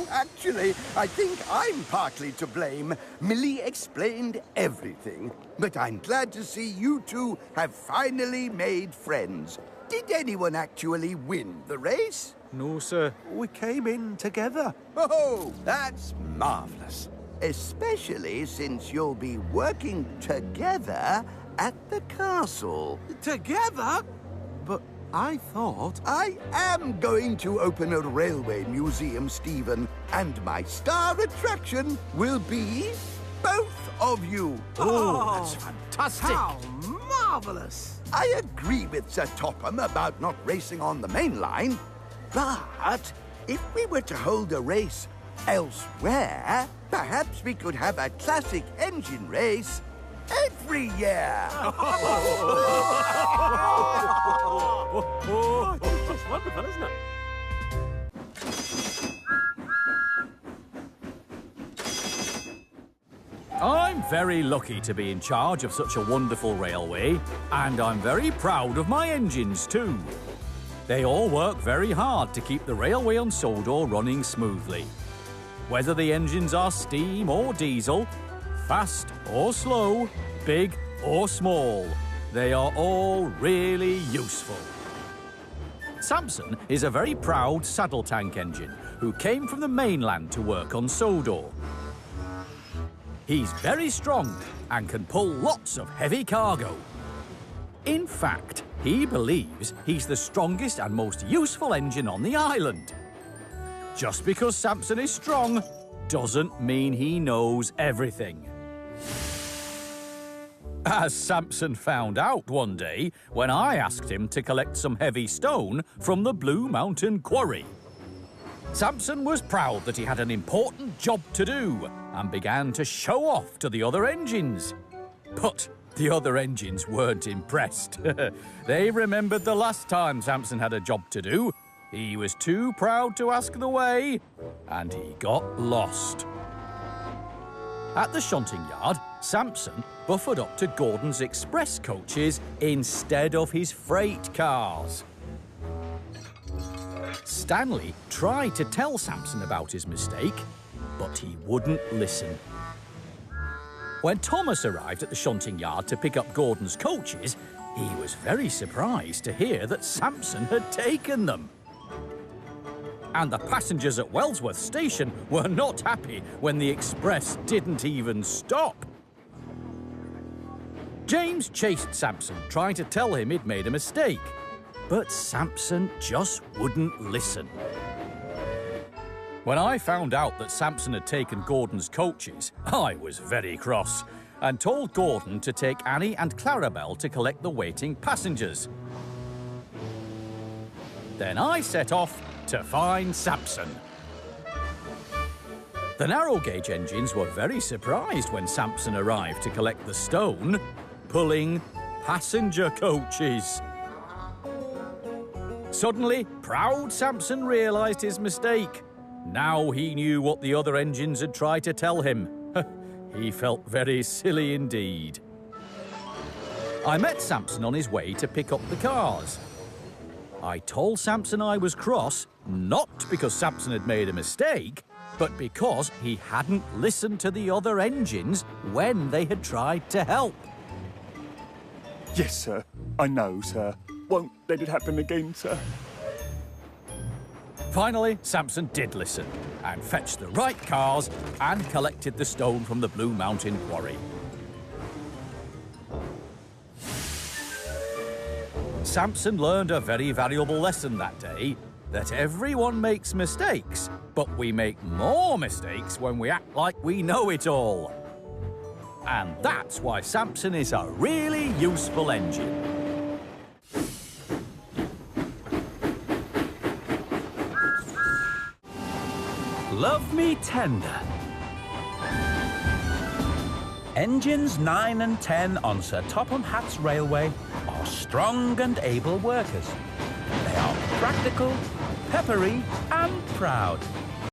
Actually, I think I'm partly to blame. Millie explained everything. But I'm glad to see you two have finally made friends. Did anyone actually win the race? No, sir. We came in together. Oh, that's marvelous. Especially since you'll be working together at the castle. Together? But I thought... I am going to open a railway museum, Stephen, and my star attraction will be both of you. Oh, that's fantastic. How marvellous. I agree with Sir Topham about not racing on the main line, but if we were to hold a race elsewhere, perhaps we could have a classic engine race every year. That's wonderful, isn't it? I'm very lucky to be in charge of such a wonderful railway, and I'm very proud of my engines too. They all work very hard to keep the railway on Sodor running smoothly. Whether the engines are steam or diesel, fast or slow, big or small, they are all really useful. Samson is a very proud saddle tank engine who came from the mainland to work on Sodor. He's very strong and can pull lots of heavy cargo. In fact, he believes he's the strongest and most useful engine on the island. Just because Samson is strong doesn't mean he knows everything. As Samson found out one day when I asked him to collect some heavy stone from the Blue Mountain Quarry. Samson was proud that he had an important job to do and began to show off to the other engines. But the other engines weren't impressed. They remembered the last time Samson had a job to do. He was too proud to ask the way, and he got lost. At the shunting yard, Samson buffered up to Gordon's express coaches instead of his freight cars. Stanley tried to tell Samson about his mistake, but he wouldn't listen. When Thomas arrived at the shunting yard to pick up Gordon's coaches, he was very surprised to hear that Samson had taken them. And the passengers at Wellsworth Station were not happy when the express didn't even stop. James chased Samson, trying to tell him he'd made a mistake. But Samson just wouldn't listen. When I found out that Samson had taken Gordon's coaches, I was very cross and told Gordon to take Annie and Clarabelle to collect the waiting passengers. Then I set off to find Samson. The narrow gauge engines were very surprised when Samson arrived to collect the stone, pulling passenger coaches. Suddenly, proud Samson realised his mistake. Now he knew what the other engines had tried to tell him. He felt very silly indeed. I met Samson on his way to pick up the cars. I told Samson I was cross, not because Samson had made a mistake, but because he hadn't listened to the other engines when they had tried to help. Yes, sir. I know, sir. Won't let it happen again, sir. Finally, Samson did listen and fetched the right cars and collected the stone from the Blue Mountain Quarry. Samson learned a very valuable lesson that day, that everyone makes mistakes, but we make more mistakes when we act like we know it all. And that's why Samson is a really useful engine. Love Me Tender. Engines 9 and 10 on Sir Topham Hatt's railway are strong and able workers. They are practical, peppery and proud.